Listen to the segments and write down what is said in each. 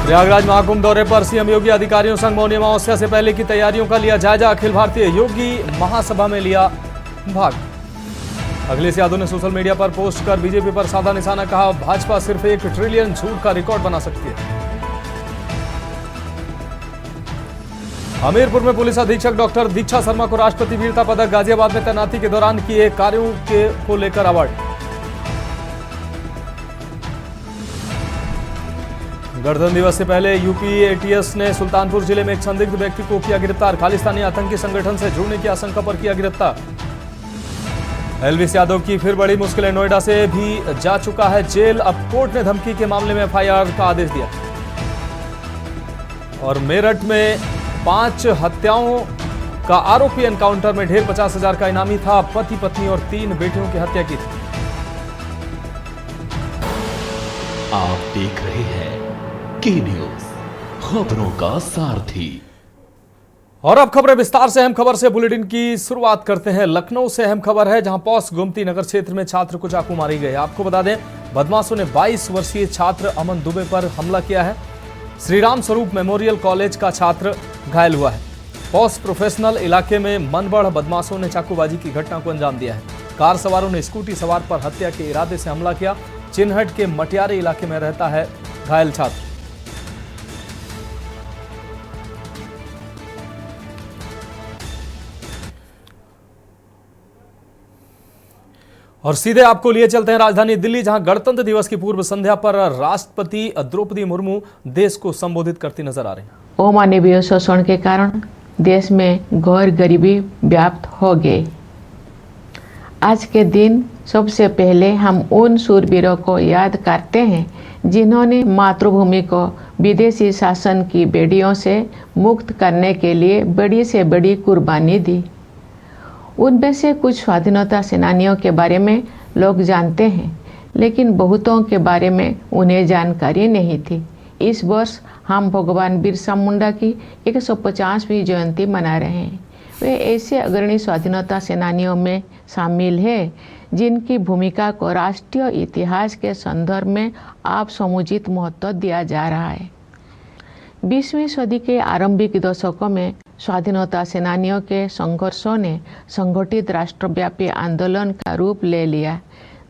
प्रयागराज महाकुंभ दौरे पर सीएम योगी अधिकारियों संग मौनी अमावस्या से पहले की तैयारियों का लिया जायजा। अखिल भारतीय योगी महासभा में लिया भाग। अखिलेश यादव ने सोशल मीडिया पर पोस्ट कर बीजेपी पर साधा निशाना, कहा भाजपा सिर्फ 1 ट्रिलियन झूठ का रिकॉर्ड बना सकती है। हमीरपुर में पुलिस अधीक्षक डॉक्टर दीक्षा शर्मा को राष्ट्रपति वीरता पदक, गाजियाबाद में तैनाती के दौरान किए कार्यों को लेकर अवार्ड। गणतंत्र दिवस से पहले यूपी एटीएस ने सुल्तानपुर जिले में एक संदिग्ध व्यक्ति को किया गिरफ्तार। खालिस्तानी आतंकी संगठन से जुड़ने की आशंका पर किया गिरफ्तार। एलवीस यादव की फिर बड़ी मुश्किलें, नोएडा से भी जा चुका है जेल। अब कोर्ट ने धमकी के मामले में एफआईआर का आदेश दिया। और मेरठ में 5 हत्याओं का आरोपी एनकाउंटर में ढेर 50,000 का इनामी था। पति पत्नी और 3 बेटियों की हत्या की थी। आप देख रहे हैं की न्यूज, खबरों का सारथी। और अब खबरें विस्तार से। अहम खबर से बुलेटिन की शुरुआत करते हैं। लखनऊ से अहम खबर है, जहां पॉस गोमती नगर क्षेत्र में छात्र को चाकू मारी गई। आपको बता दें, बदमाशों ने 22 वर्षीय छात्र अमन दुबे पर हमला किया है। श्रीराम स्वरूप मेमोरियल कॉलेज का छात्र घायल हुआ है। पॉस प्रोफेशनल इलाके में मनबढ़ बदमाशों ने चाकूबाजी की घटना को अंजाम दिया है। कार सवारों ने स्कूटी सवार पर हत्या के इरादे से हमला किया। चिन्हट के मटियारे इलाके में रहता है घायल छात्र। और सीधे आपको लिए चलते हैं राजधानी दिल्ली, जहां गणतंत्र दिवस की पूर्व संध्या पर राष्ट्रपति द्रौपदी मुर्मू देश को संबोधित करती नजर आ रही हैं। अमानवीय शोषण के कारण देश में घोर गरीबी व्याप्त हो गई। आज के दिन सबसे पहले हम उन शूरवीरों को याद करते हैं जिन्होंने मातृभूमि को विदेशी शासन की बेड़ियों से मुक्त करने के लिए बड़ी से बड़ी कुर्बानी दी। उनमें से कुछ स्वाधीनता सेनानियों के बारे में लोग जानते हैं, लेकिन बहुतों के बारे में उन्हें जानकारी नहीं थी। इस वर्ष हम भगवान बिरसा मुंडा की 150वीं जयंती मना रहे हैं। वे ऐसे अग्रणी स्वाधीनता सेनानियों में शामिल हैं जिनकी भूमिका को राष्ट्रीय इतिहास के संदर्भ में आप समुचित महत्व दिया जा रहा है। 20वीं सदी के आरंभिक दशकों में स्वाधीनता सेनानियों के संघर्षों ने संगठित राष्ट्रव्यापी आंदोलन का रूप ले लिया।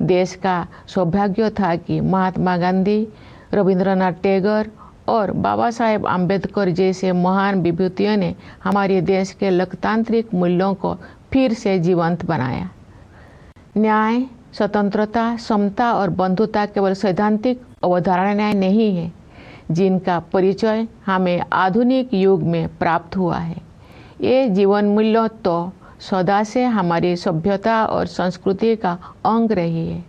देश का सौभाग्य था कि महात्मा गांधी, रविंद्रनाथ टैगोर और बाबा साहेब आम्बेडकर जैसे महान विभूतियों ने हमारे देश के लोकतांत्रिक मूल्यों को फिर से जीवंत बनाया। न्याय, स्वतंत्रता, समता और बंधुता केवल सैद्धांतिक अवधारणाएं नहीं है, जिनका परिचय हमें आधुनिक युग में प्राप्त हुआ है। ये जीवन मूल्य तो सदा से हमारी सभ्यता और संस्कृति का अंग रही है।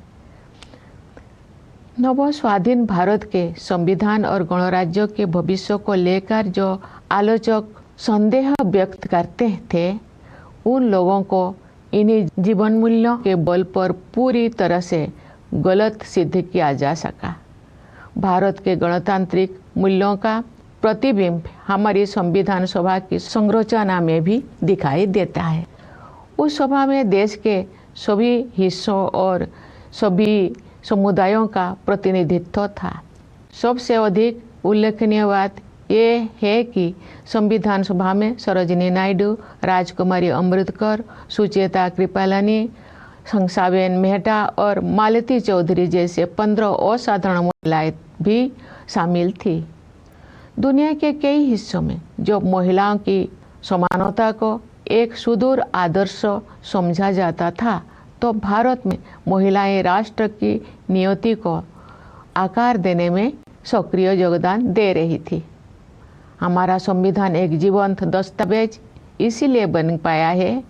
नव स्वाधीन भारत के संविधान और गणराज्य के भविष्य को लेकर जो आलोचक संदेह व्यक्त करते थे, उन लोगों को इन्हीं जीवन मूल्यों के बल पर पूरी तरह से गलत सिद्ध किया जा सका। भारत के गणतांत्रिक मूल्यों का प्रतिबिंब हमारी संविधान सभा की संरचना में भी दिखाई देता है। उस सभा में देश के सभी हिस्सों और सभी समुदायों का प्रतिनिधित्व था। सबसे अधिक उल्लेखनीय बात ये है कि संविधान सभा में सरोजिनी नायडू, राजकुमारी अमृतकर, सुचेता कृपलानी, हंसाबेन मेहता और मालती चौधरी जैसे 15 असाधारण महिलाएं भी शामिल थी। दुनिया के कई हिस्सों में जो महिलाओं की समानता को एक सुदूर आदर्श समझा जाता था, तो भारत में महिलाएं राष्ट्र की नियति को आकार देने में सक्रिय योगदान दे रही थी। हमारा संविधान एक जीवंत दस्तावेज इसीलिए बन पाया है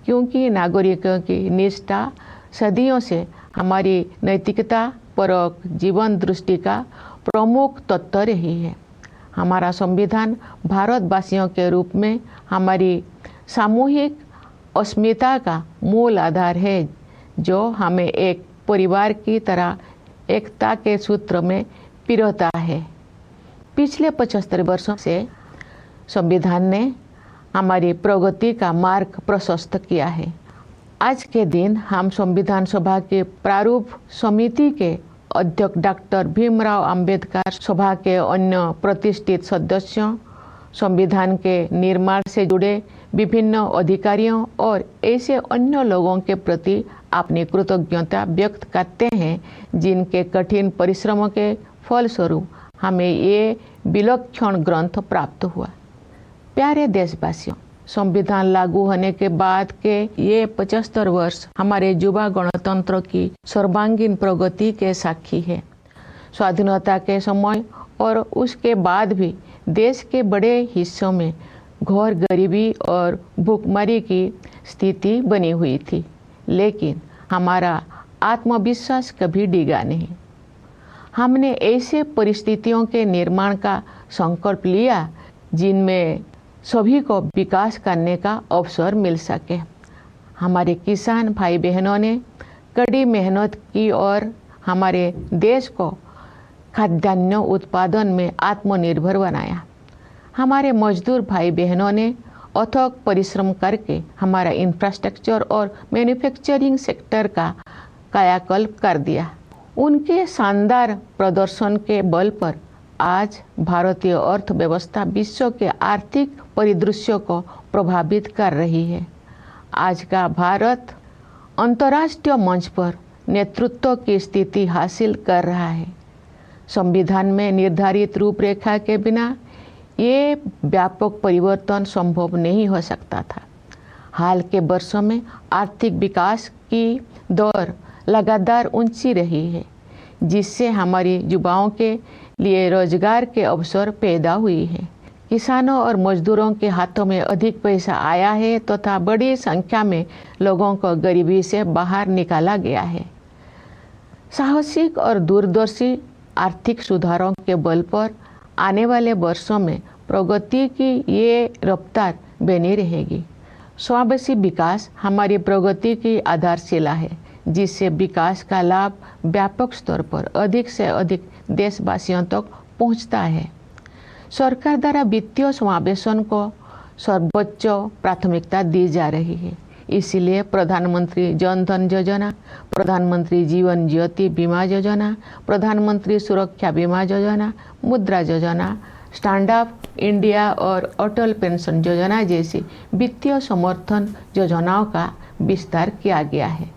क्योंकि नागरिकों की निष्ठा सदियों से हमारी नैतिकता परक जीवन दृष्टि का प्रमुख तत्व रही है। हमारा संविधान भारतवासियों के रूप में हमारी सामूहिक अस्मिता का मूल आधार है, जो हमें एक परिवार की तरह एकता के सूत्र में पिरोता है। पिछले 75 वर्षों से संविधान ने हमारी प्रगति का मार्ग प्रशस्त किया है। आज के दिन हम संविधान सभा के प्रारूप समिति के अध्यक्ष डॉक्टर भीमराव अंबेडकर, सभा के अन्य प्रतिष्ठित सदस्यों, संविधान के निर्माण से जुड़े विभिन्न अधिकारियों और ऐसे अन्य लोगों के प्रति अपनी कृतज्ञता व्यक्त करते हैं जिनके कठिन परिश्रमों के फलस्वरूप हमें ये विलक्षण ग्रंथ प्राप्त हुआ। प्यारे देशवासियों, संविधान लागू होने के बाद के ये 75 वर्ष हमारे युवा गणतंत्र की सर्वांगीण प्रगति के साक्षी है। स्वाधीनता के समय और उसके बाद भी देश के बड़े हिस्सों में घोर गरीबी और भूखमरी की स्थिति बनी हुई थी, लेकिन हमारा आत्मविश्वास कभी डिगा नहीं। हमने ऐसे परिस्थितियों के निर्माण का संकल्प लिया जिनमें सभी को विकास करने का अवसर मिल सके। हमारे किसान भाई बहनों ने कड़ी मेहनत की और हमारे देश को खाद्यान्न उत्पादन में आत्मनिर्भर बनाया। हमारे मजदूर भाई बहनों ने अथक परिश्रम करके हमारा इंफ्रास्ट्रक्चर और मैन्युफैक्चरिंग सेक्टर का कायाकल्प कर दिया। उनके शानदार प्रदर्शन के बल पर आज भारतीय अर्थव्यवस्था विश्व के आर्थिक परिदृश्य को प्रभावित कर रही है। आज का भारत अंतर्राष्ट्रीय मंच पर नेतृत्व की स्थिति हासिल कर रहा है। संविधान में निर्धारित रूपरेखा के बिना ये व्यापक परिवर्तन संभव नहीं हो सकता था। हाल के वर्षों में आर्थिक विकास की दर लगातार ऊंची रही है, जिससे हमारी युवाओं के लिए रोजगार के अवसर पैदा हुई है। किसानों और मजदूरों के हाथों में अधिक पैसा आया है तथा बड़ी संख्या में लोगों को गरीबी से बाहर निकाला गया है। साहसिक और दूरदर्शी आर्थिक सुधारों के बल पर आने वाले वर्षों में प्रगति की ये रफ्तार बनी रहेगी। समावेशी विकास हमारी प्रगति की आधारशिला है, जिससे विकास का लाभ व्यापक स्तर पर अधिक से अधिक देशवासियों तक पहुंचता है। सरकार द्वारा वित्तीय समावेशन को सर्वोच्च प्राथमिकता दी जा रही है। इसलिए प्रधानमंत्री जन धन योजना, प्रधानमंत्री जीवन ज्योति बीमा योजना, प्रधानमंत्री सुरक्षा बीमा योजना, मुद्रा योजना, स्टैंड अप इंडिया और अटल पेंशन योजना जैसी वित्तीय समर्थन योजनाओं का विस्तार किया गया है।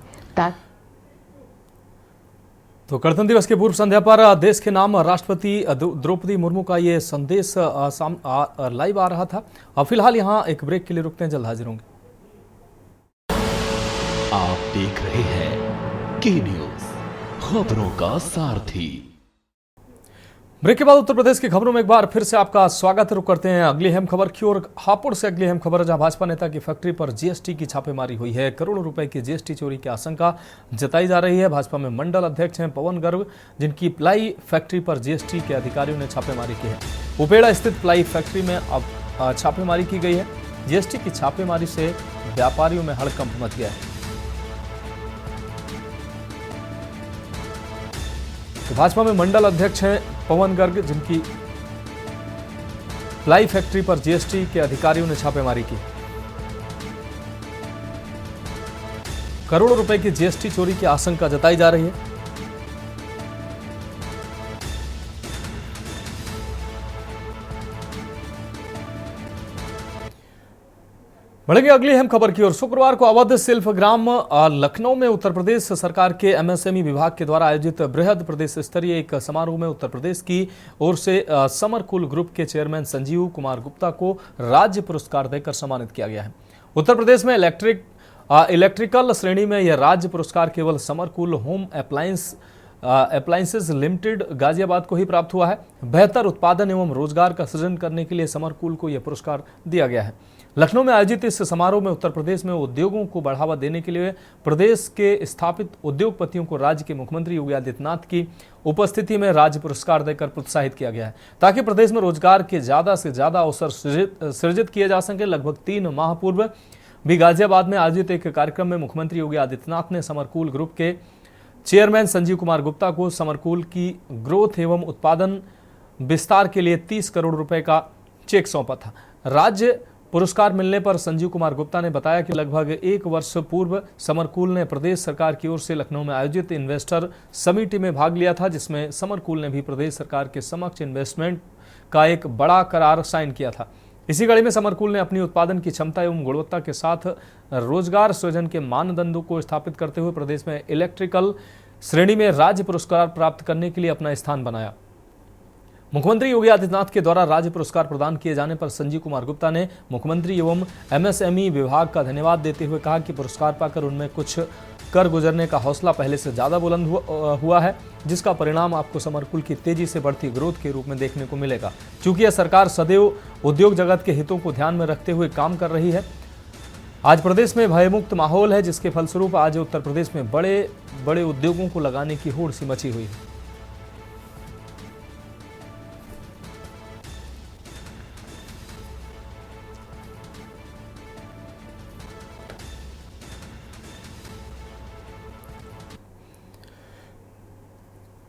तो गणतंत्र दिवस के पूर्व संध्या पर देश के नाम राष्ट्रपति द्रौपदी मुर्मू का ये संदेश लाइव आ रहा था। फिलहाल यहाँ एक ब्रेक के लिए रुकते हैं, जल्द हाजिर होंगे। आप देख रहे हैं के न्यूज, खबरों का सारथी। ब्रेक के बाद उत्तर प्रदेश की खबरों में एक बार फिर से आपका स्वागत। रुक करते हैं अगली अहम खबर की ओर। हापुड़ से अगली अहम खबर, जहां भाजपा नेता की फैक्ट्री पर जीएसटी की छापेमारी हुई है। करोड़ों रुपए की जीएसटी चोरी की आशंका जताई जा रही है। भाजपा में मंडल अध्यक्ष हैं पवन गर्ग, जिनकी प्लाई फैक्ट्री पर जीएसटी के अधिकारियों ने छापेमारी की है। उपेड़ा स्थित प्लाई फैक्ट्री में अब छापेमारी की गई है। जीएसटी की छापेमारी से व्यापारियों में हड़कंप मच गया है। तो भाजपा में मंडल अध्यक्ष हैं पवन गर्ग, जिनकी प्लाई फैक्ट्री पर जीएसटी के अधिकारियों ने छापेमारी की। करोड़ों रुपए की जीएसटी चोरी की आशंका जताई जा रही है। बढ़ेंगे अगली अहम खबर की ओर। शुक्रवार को अवध शिल्पग्राम लखनऊ में उत्तर प्रदेश सरकार के एमएसएमई विभाग के द्वारा आयोजित बृहद प्रदेश स्तरीय एक समारोह में उत्तर प्रदेश की ओर से समरकूल ग्रुप के चेयरमैन संजीव कुमार गुप्ता को राज्य पुरस्कार देकर सम्मानित किया गया है। उत्तर प्रदेश में इलेक्ट्रिकल श्रेणी में यह राज्य पुरस्कार केवल summer cool home appliances limited Ghaziabad को ही प्राप्त हुआ है। बेहतर उत्पादन एवं रोजगार का सृजन करने के लिए समरकूल को यह पुरस्कार दिया गया है। लखनऊ में आयोजित इस समारोह में उत्तर प्रदेश में उद्योगों को बढ़ावा देने के लिए प्रदेश के स्थापित उद्योगपतियों को राज्य के मुख्यमंत्री योगी आदित्यनाथ की उपस्थिति में राज्य पुरस्कार देकर प्रोत्साहित किया गया है, ताकि प्रदेश में रोजगार के ज्यादा से ज्यादा अवसर सृजित किए जा सके। लगभग 3 माह पूर्व भी गाजियाबाद में आयोजित एक कार्यक्रम में मुख्यमंत्री योगी आदित्यनाथ ने समरकूल ग्रुप के चेयरमैन संजीव कुमार गुप्ता को समरकूल की ग्रोथ एवं उत्पादन विस्तार के लिए 30 करोड़ रुपए का चेक सौंपा था। राज्य पुरस्कार मिलने पर संजीव कुमार गुप्ता ने बताया कि लगभग 1 वर्ष पूर्व समरकूल ने प्रदेश सरकार की ओर से लखनऊ में आयोजित इन्वेस्टर समिट में भाग लिया था, जिसमें समरकूल ने भी प्रदेश सरकार के समक्ष इन्वेस्टमेंट का एक बड़ा करार साइन किया था। इसी कड़ी में समरकूल ने अपनी उत्पादन की क्षमता एवं गुणवत्ता के साथ रोजगार सृजन के मानदंडों को स्थापित करते हुए प्रदेश में इलेक्ट्रिकल श्रेणी में राज्य पुरस्कार प्राप्त करने के लिए अपना स्थान बनाया। मुख्यमंत्री योगी आदित्यनाथ के द्वारा राज्य पुरस्कार प्रदान किए जाने पर संजीव कुमार गुप्ता ने मुख्यमंत्री एवं एमएसएमई विभाग का धन्यवाद देते हुए कहा कि पुरस्कार पाकर उनमें कुछ कर गुजरने का हौसला पहले से ज्यादा बुलंद हुआ है, जिसका परिणाम आपको समरकूल की तेजी से बढ़ती ग्रोथ के रूप में देखने को मिलेगा। चूंकि यह सरकार सदैव उद्योग जगत के हितों को ध्यान में रखते हुए काम कर रही है, आज प्रदेश में भयमुक्त माहौल है, जिसके फलस्वरूप आज उत्तर प्रदेश में बड़े बड़े उद्योगों को लगाने की होड़ सी मची हुई है।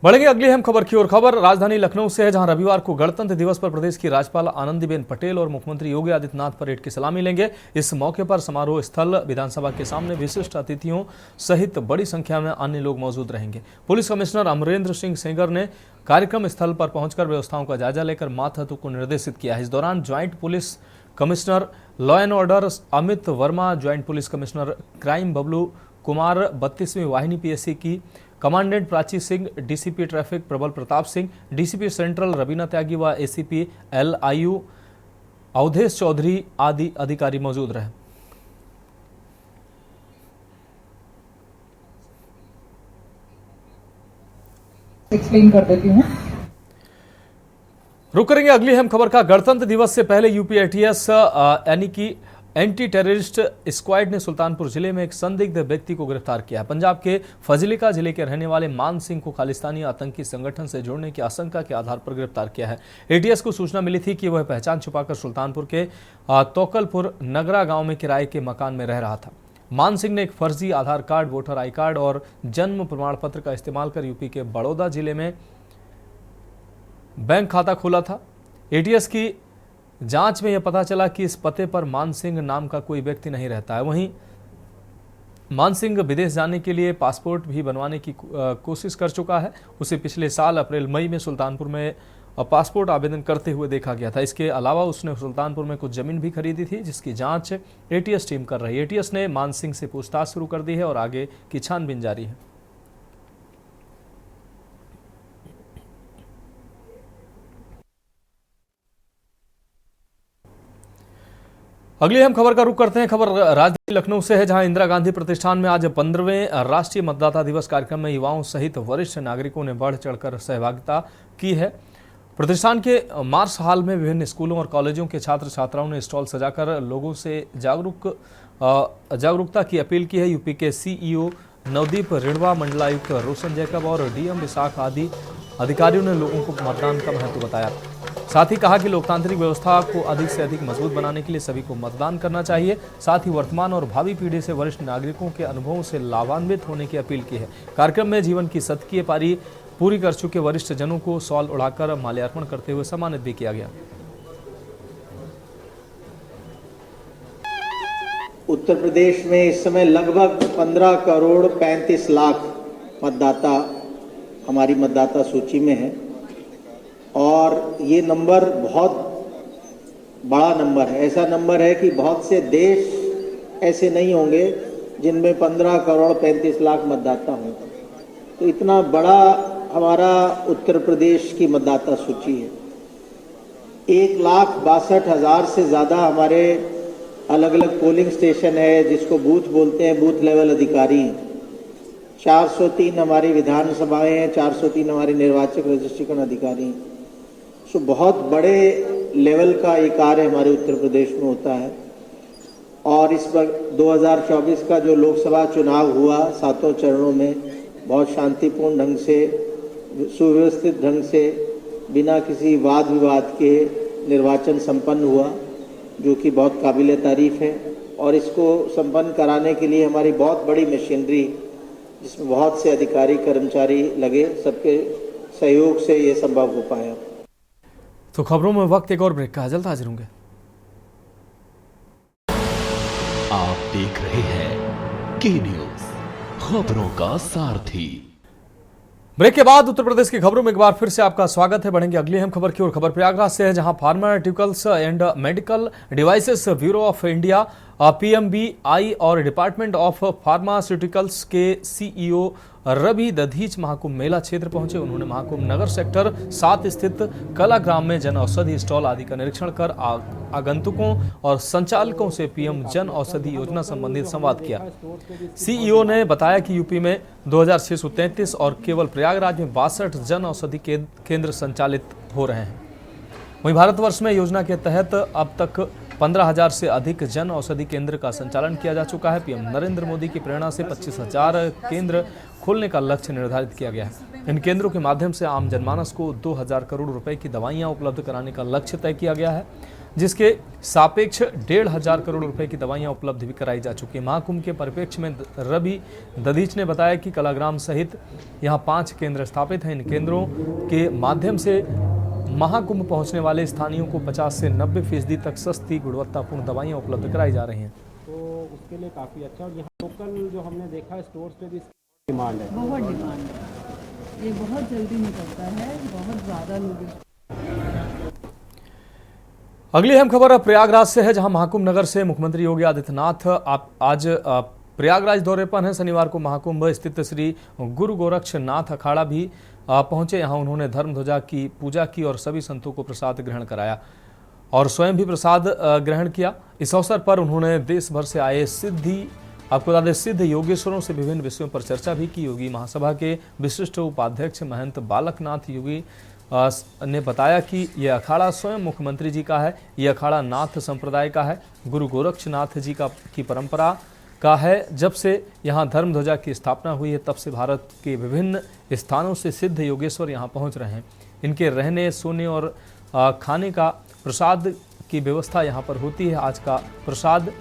बढ़ेंगे अगली अहम खबर की ओर। खबर राजधानी लखनऊ से है, जहां रविवार को गणतंत्र दिवस पर प्रदेश की राज्यपाल आनंदीबेन पटेल और मुख्यमंत्री योगी आदित्यनाथ परेड की सलामी लेंगे। इस मौके पर समारोह स्थल विधानसभा के सामने विशिष्ट अतिथियों सहित बड़ी संख्या में अन्य लोग मौजूद रहेंगे। पुलिस कमिश्नर अमरेंद्र सिंह सेंगर ने कार्यक्रम स्थल पर पहुंचकर व्यवस्थाओं का जायजा लेकर मातहतों को निर्देशित किया है। इस दौरान joint police commissioner law and order Amit Verma, joint police commissioner crime Bablu Kumar, 32वीं वाहिनी पीएससी की commandant Prachi Singh, DCP traffic Prabal Pratap Singh, DCP central Raveena Tyagi व एसीपी LIU अवधेश चौधरी आदि अधिकारी मौजूद रहे। एक्सप्लेन कर देती हूँ। रुक करेंगे अगली अहम खबर का। गणतंत्र दिवस से पहले यूपी ATS यानी कि एंटी टेररिस्ट स्क्वाड ने सुल्तानपुर जिले में एक संदिग्ध व्यक्ति को गिरफ्तार किया। पंजाब के फजिलिका जिले के रहने वाले मान सिंह को खालिस्तानी आतंकी संगठन से जोड़ने की आशंका के आधार पर गिरफ्तार किया है। ATS को सूचना मिली थी कि वह पहचान छुपाकर सुल्तानपुर के तोकलपुर नगरा गांव में किराए के मकान में रह रहा था। मान सिंह ने एक फर्जी आधार कार्ड, वोटर आई कार्ड और जन्म प्रमाण पत्र का इस्तेमाल कर यूपी के बड़ौदा जिले में बैंक खाता खोला था। ATS की जांच में यह पता चला कि इस पते पर मान सिंह नाम का कोई व्यक्ति नहीं रहता है। वहीं मान सिंह विदेश जाने के लिए पासपोर्ट भी बनवाने की कोशिश कर चुका है। उसे पिछले साल अप्रैल मई में सुल्तानपुर में पासपोर्ट आवेदन करते हुए देखा गया था। इसके अलावा उसने सुल्तानपुर में कुछ जमीन भी खरीदी थी, जिसकी जांच ATS टीम कर रही है। ATS ने मान सिंह से पूछताछ शुरू कर दी है और आगे की छानबीन जारी है। अगली हम खबर का रुख करते हैं। खबर राजधानी लखनऊ से है, जहां इंदिरा गांधी प्रतिष्ठान में आज 15वें राष्ट्रीय मतदाता दिवस कार्यक्रम में युवाओं सहित वरिष्ठ नागरिकों ने बढ़ चढ़कर सहभागिता की है। प्रतिष्ठान के मार्स हॉल में विभिन्न स्कूलों और कॉलेजों के छात्र छात्राओं ने स्टॉल सजाकर लोगों से जागरूकता की अपील की है। यूपी के CEO नवदीप रिणवा, मंडलायुक्त रोशन जैकब और DM विशाख आदि अधिकारियों ने लोगों को मतदान का महत्व बताया। साथ ही कहा कि लोकतांत्रिक व्यवस्था को अधिक से अधिक मजबूत बनाने के लिए सभी को मतदान करना चाहिए। साथ ही वर्तमान और भावी पीढ़ी से वरिष्ठ नागरिकों के अनुभवों से लाभान्वित होने की अपील की है। कार्यक्रम में जीवन की 7वीं पारी पूरी कर चुके वरिष्ठ जनों को शॉल उड़ाकर माल्यार्पण करते हुए सम्मानित भी किया गया। उत्तर प्रदेश में इस समय लगभग 15 करोड़ 35 लाख मतदाता हमारी मतदाता सूची में है और ये नंबर बहुत बड़ा नंबर है। ऐसा नंबर है कि बहुत से देश ऐसे नहीं होंगे जिनमें 15 करोड़ 35 लाख मतदाता हों। तो इतना बड़ा हमारा उत्तर प्रदेश की मतदाता सूची है। 1,62,000 से ज़्यादा हमारे अलग अलग पोलिंग स्टेशन है, जिसको बूथ बोलते हैं, बूथ लेवल अधिकारी हैं। 403 हमारी विधानसभाएं हैं, 403 हमारे निर्वाचक रजिस्ट्रेशन अधिकारी हैं। सो बहुत बड़े लेवल का ये कार्य हमारे उत्तर प्रदेश में होता है। और इस पर 2024 का जो लोकसभा चुनाव हुआ 7 चरणों में बहुत शांतिपूर्ण ढंग से, सुव्यवस्थित ढंग से, बिना किसी वाद विवाद के निर्वाचन संपन्न हुआ, जो कि बहुत काबिल तारीफ है। और इसको संपन्न कराने के लिए हमारी बहुत बड़ी मशीनरी, जिसमें बहुत से अधिकारी कर्मचारी लगे, सबके सहयोग से ये संभव हो पाया। तो खबरों में वक्त एक और ब्रेक का, जल्द हाजिर होंगे। आप देख रहे हैं के न्यूज, खबरों का सारथी। ब्रेक के बाद उत्तर प्रदेश की खबरों में एक बार फिर से आपका स्वागत है। बढ़ेंगे अगली अहम खबर की ओर। खबर प्रयागराज से है, जहां pharmaceuticals and medical devices bureau of India PMBI और डिपार्टमेंट ऑफ फार्मास्यूटिकल्स के CEO रवि दधीच महाकुंभ मेला क्षेत्र पहुंचे। उन्होंने महाकुंभ नगर सेक्टर 7 स्थित कलाग्राम में जन औषधि स्टॉल आदि का निरीक्षण कर आगंतुकों और संचालकों से PM जन औषधि योजना संबंधित संवाद किया। CEO ने बताया कि यूपी में 2633 और केवल प्रयागराज में 62 जन औषधि केंद्र संचालित हो रहे हैं। वहीं भारतवर्ष में योजना के तहत अब तक 15,000 से अधिक जन औषधि केंद्र का संचालन किया जा चुका है। PM नरेंद्र मोदी की प्रेरणा से 25,000 केंद्र खोलने का लक्ष्य निर्धारित किया गया है। इन केंद्रों के माध्यम से आम जनमानस को 2,000 करोड़ रुपए की दवाइयां उपलब्ध कराने का लक्ष्य तय किया गया है, जिसके सापेक्ष 1,500 करोड़ रुपए की दवाइयां उपलब्ध भी कराई जा चुकी है। महाकुंभ के परिप्रेक्ष्य में रवि दधीच ने बताया कि कलाग्राम सहित यहां 5 केंद्र स्थापित हैं। इन केंद्रों के माध्यम से महाकुंभ पहुंचने वाले स्थानीयों को 50 से 90% तक सस्ती गुणवत्तापूर्ण दवाइयां उपलब्ध कराई जा रही हैं। तो उसके लिए काफ़ी अच्छा। और यहाँ लोकल जो हमने देखा है स्टोर्स पे भी डिमांड है, बहुत डिमांड है। ये बहुत जल्दी निकलता है, बहुत ज़्यादा लोग। अगली अहम खबर प्रयागराज से है, जहां महाकुंभ नगर से मुख्यमंत्री योगी आदित्यनाथ आज प्रयागराज दौरे पर हैं। शनिवार को महाकुंभ स्थित श्री गुरु गोरक्षनाथ अखाड़ा भी पहुंचे। यहां उन्होंने धर्म ध्वजा की पूजा की और सभी संतों को प्रसाद ग्रहण कराया और स्वयं भी प्रसाद ग्रहण किया। इस अवसर पर उन्होंने देश भर से आए सिद्ध योगेश्वरों से विभिन्न विषयों पर चर्चा भी की। योगी महासभा के विशिष्ट उपाध्यक्ष महंत बालकनाथ योगी ने बताया कि यह अखाड़ा स्वयं मुख्यमंत्री जी का है। यह अखाड़ा नाथ संप्रदाय का है, गुरु गोरक्षनाथ जी की परंपरा का है। जब से यहाँ धर्म ध्वजा की स्थापना हुई है, तब से भारत के विभिन्न स्थानों से सिद्ध योगेश्वर यहाँ पहुँच रहे हैं। इनके रहने, सोने और खाने का प्रसाद की व्यवस्था यहाँ पर होती है। आज का प्रसाद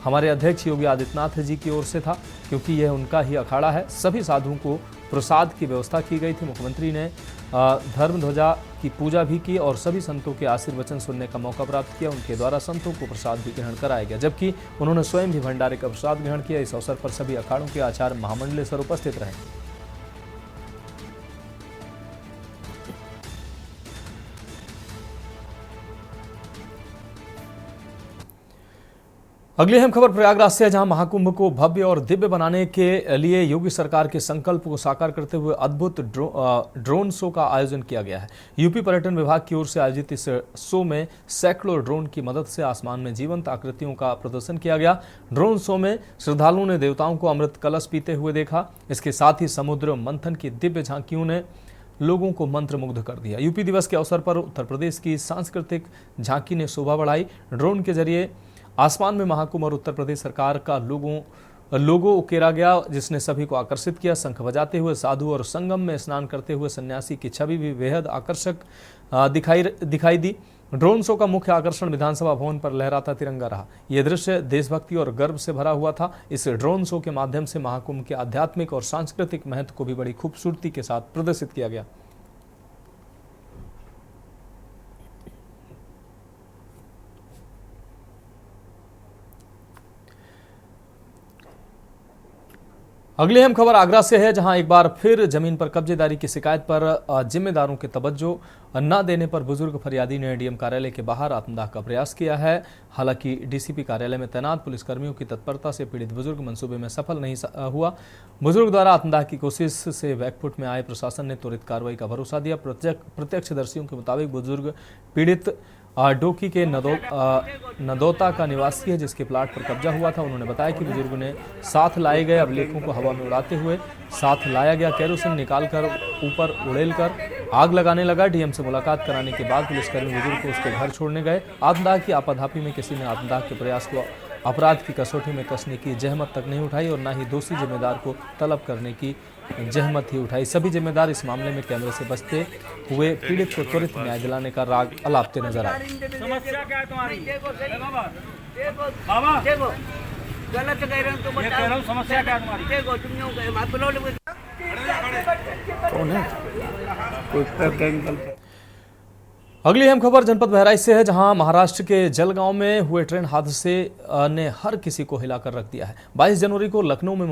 हमारे अध्यक्ष योगी आदित्यनाथ जी की ओर से था, क्योंकि यह उनका ही अखाड़ा है। सभी साधुओं को प्रसाद की व्यवस्था की गई थी। मुख्यमंत्री ने धर्म ध्वजा की पूजा भी की और सभी संतों के आशीर्वचन सुनने का मौका प्राप्त किया। उनके द्वारा संतों को प्रसाद भी ग्रहण कराया गया, जबकि उन्होंने स्वयं भी भंडारे का प्रसाद ग्रहण किया। इस अवसर पर सभी अखाड़ों के आचार्य महामंडलेश्वर उपस्थित रहे। अगली अहम खबर प्रयागराज से है, जहां महाकुंभ को भव्य और दिव्य बनाने के लिए योगी सरकार के संकल्प को साकार करते हुए अद्भुत ड्रोन शो का आयोजन किया गया है। यूपी पर्यटन विभाग की ओर से आयोजित इस शो में सैकड़ों ड्रोन की मदद से आसमान में जीवंत आकृतियों का प्रदर्शन किया गया। ड्रोन शो में श्रद्धालुओं ने देवताओं को अमृत कलश पीते हुए देखा। इसके साथ ही समुद्र मंथन की दिव्य झांकियों ने लोगों को मंत्रमुग्ध कर दिया। यूपी दिवस के अवसर पर उत्तर प्रदेश की सांस्कृतिक झांकी ने शोभा बढ़ाई। ड्रोन के जरिए आसमान में महाकुंभ और उत्तर प्रदेश सरकार का लोगो उकेरा गया, जिसने सभी को आकर्षित किया। शंख बजाते हुए साधु और संगम में स्नान करते हुए सन्यासी की छवि भी बेहद आकर्षक दिखाई दी। ड्रोन शो का मुख्य आकर्षण विधानसभा भवन पर लहराता तिरंगा रहा। यह दृश्य देशभक्ति और गर्व से भरा हुआ था। इस ड्रोन शो के माध्यम से महाकुंभ के आध्यात्मिक और सांस्कृतिक महत्व को भी बड़ी खूबसूरती के साथ प्रदर्शित किया गया। अगली अहम खबर आगरा से है, जहां एक बार फिर जमीन पर कब्जेदारी की शिकायत पर जिम्मेदारों के तवज्जो न देने पर बुजुर्ग फरियादी ने डीएम कार्यालय के बाहर आत्मदाह का प्रयास किया है। हालांकि डीसीपी कार्यालय में तैनात पुलिसकर्मियों की तत्परता से पीड़ित बुजुर्ग मंसूबे में सफल नहीं हुआ। बुजुर्ग द्वारा आत्मदाह की कोशिश से बैकफुट में आए प्रशासन ने त्वरित कार्रवाई का भरोसा दिया। प्रत्यक्षदर्शियों के मुताबिक बुजुर्ग पीड़ित डोकी के नदौता का निवासी है, जिसके प्लाट पर कब्जा हुआ था। उन्होंने बताया कि बुजुर्ग ने साथ लाए गए अभिलेखों को हवा में उड़ाते हुए साथ लाया गया केरोसिन निकालकर ऊपर उड़ेलकर आग लगाने लगा। डीएम से मुलाकात कराने के बाद पुलिसकर्मी बुजुर्ग को उसके घर छोड़ने गए। आत्मदाह की आपाधापी में किसी ने आत्मदाह के प्रयास को अपराध की कसौटी में कसने की जहमत तक नहीं उठाई और न ही दोषी जिम्मेदार को तलब करने की जहमत ही उठाई। सभी जिम्मेदार इस मामले में कैमरे से बचते हुए पीड़ित को त्वरित न्याय दिलाने का राग अलापते नजर आए। समस्या क्या है तुम्हारी? बाबा गलत कह रहे हो तो बताओ, समस्या क्या है तुम्हारी? देखो अगली अहम खबर जनपद बहराइच से है, जहां महाराष्ट्र के जलगांव में हुए ट्रेन हादसे ने हर किसी को हिलाकर रख दिया है। 22 जनवरी को लखनऊ में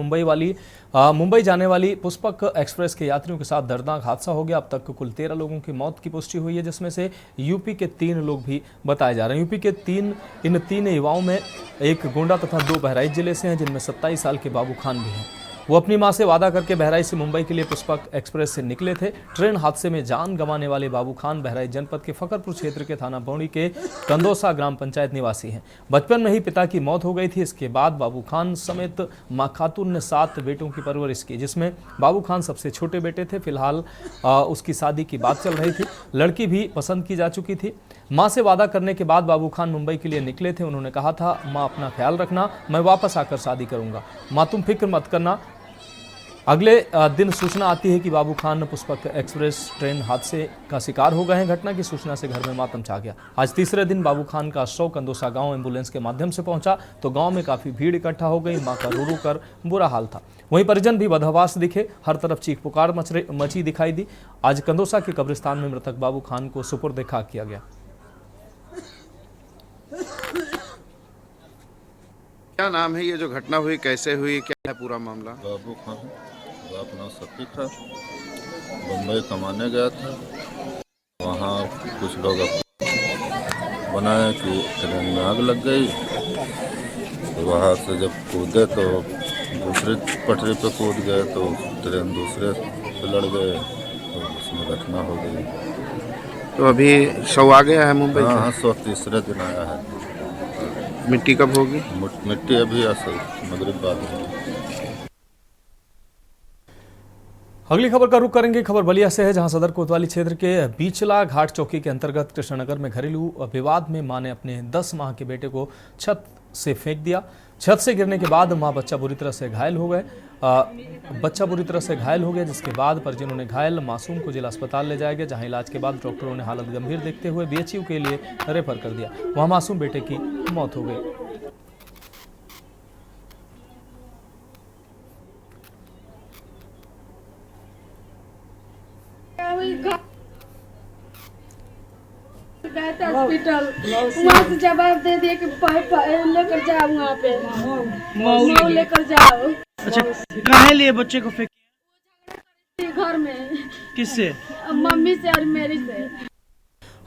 मुंबई जाने वाली पुष्पक एक्सप्रेस के यात्रियों के साथ दर्दनाक हादसा हो गया। अब तक कुल 13 लोगों की मौत की पुष्टि हुई है, जिसमें से यूपी के 3 लोग भी बताए जा रहे हैं। यूपी के इन तीन युवाओं में एक गोंडा तथा 2 बहराइच जिले से हैं, जिनमें 27 साल के बाबू खान भी हैं। वो अपनी मां से वादा करके बहराइच से मुंबई के लिए पुष्पक एक्सप्रेस से निकले थे। ट्रेन हादसे में जान गंवाने वाले बाबू खान बहराइच जनपद के फकरपुर क्षेत्र के थाना बौड़ी के कंदोसा ग्राम पंचायत निवासी हैं। बचपन में ही पिता की मौत हो गई थी। इसके बाद बाबू खान समेत मां खातून ने 7 बेटों की परवरिश की, जिसमें बाबू खान सबसे छोटे बेटे थे। फिलहाल उसकी शादी की बात चल रही थी। लड़की भी पसंद की जा चुकी थी। मां से वादा करने के बाद बाबू खान मुंबई के लिए निकले थे। उन्होंने कहा था, मां अपना ख्याल रखना, मैं वापस आकर शादी करूंगा, मां तुम फिक्र मत करना। अगले दिन सूचना आती है कि बाबू खान पुष्पक एक्सप्रेस ट्रेन हादसे का शिकार हो गए हैं। घटना की सूचना से घर में मातम छा गया। आज तीसरे दिन बाबू खान का शव कंदोसा गांव एम्बुलेंस के माध्यम से पहुंचा तो गांव में काफी भीड़ इकट्ठा हो गई। मां का रो कर बुरा हाल था। वहीं परिजन भी बदहवास दिखे। हर तरफ चीख पुकार मची दिखाई दी। आज कंदोसा के कब्रिस्तान में मृतक बाबू खान को सुपुर्द खाक किया गया। क्या नाम है, ये जो घटना हुई कैसे हुई, क्या है पूरा मामला? बाबू खान अपना सती था, बम्बई कमाने गया था। वहाँ कुछ लोग बनाए कि ट्रेन में आग लग गई, तो वहाँ से जब कूदे तो दूसरी पटरी पे कूद गए, तो ट्रेन दूसरे से लड़ गए, तो उसमें घटना हो गई। तो अभी शव आ गया है मुंबई? हाँ, शव तीसरे दिन आया है। मिट्टी कब होगी? मिट्टी अभी असल मगरिब बाद होगी। अगली खबर का रुख करेंगे। खबर बलिया से है, जहां सदर कोतवाली क्षेत्र के बीचला घाट चौकी के अंतर्गत कृष्णनगर में घरेलू विवाद में मां ने अपने 10 माह के बेटे को छत से फेंक दिया। छत से गिरने के बाद बच्चा बुरी तरह से घायल हो गया, जिसके बाद परिजनों ने घायल मासूम को जिला अस्पताल ले जाया गया, जहां इलाज के बाद डॉक्टरों ने हालत गंभीर देखते हुए बीएचयू के लिए रेफर कर दिया। वहां मासूम बेटे की मौत हो गई। गए थे हॉस्पिटल, वहाँ से जवाब दे दिए कि लेकर जाओ, वहाँ पे मऊ लेकर जाओ। अच्छा, कहाँ लिए बच्चे को फेंके? घर में। किससे? मम्मी से और मेरी से।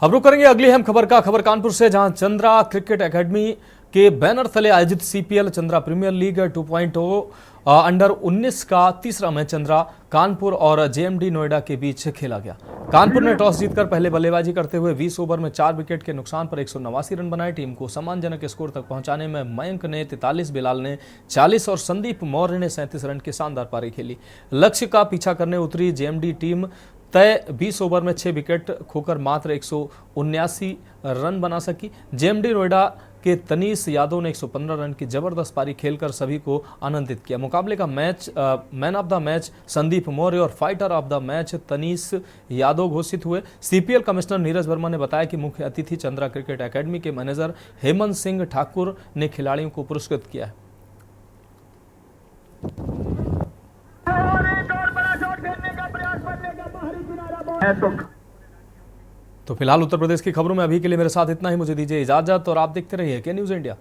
अब रुक करेंगे अगली अहम खबर का। खबर कानपुर से, जहां चंद्रा क्रिकेट एकेडमी के बैनर तले आयोजित CPL Chandra premier league 2.0 under 19 का तीसरा मैच चंद्रा कानपुर और जेएमडी नोएडा के बीच खेला गया। कानपुर ने टॉस जीतकर पहले बल्लेबाजी करते हुए 20 ओवर में 4 विकेट के नुकसान पर 189 रन बनाए। टीम को सम्मानजनक स्कोर तक पहुंचाने में मयंक ने 43, बिलाल ने 40 और संदीप मौर्य ने 37 रन की शानदार पारी खेली। लक्ष्य का पीछा करने उतरी जेएमडी टीम तय 20 ओवर में 6 विकेट खोकर मात्र 179 रन बना सकी। जेएमडी नोएडा के तनीश यादव ने 115 रन की जबरदस्त पारी खेलकर सभी को आनंदित किया। मुकाबले का man of the match Sandeep Maurya और fighter of the match Tanish Yadav घोषित हुए। सीपीएल कमिश्नर नीरज वर्मा ने बताया कि मुख्य अतिथि चंद्रा क्रिकेट एकेडमी के मैनेजर हेमंत सिंह ठाकुर ने खिलाड़ियों को पुरस्कृत किया है। तो फिलहाल उत्तर प्रदेश की खबरों में अभी के लिए मेरे साथ इतना ही। मुझे दीजिए इजाजत और आप देखते रहिए के न्यूज़ इंडिया।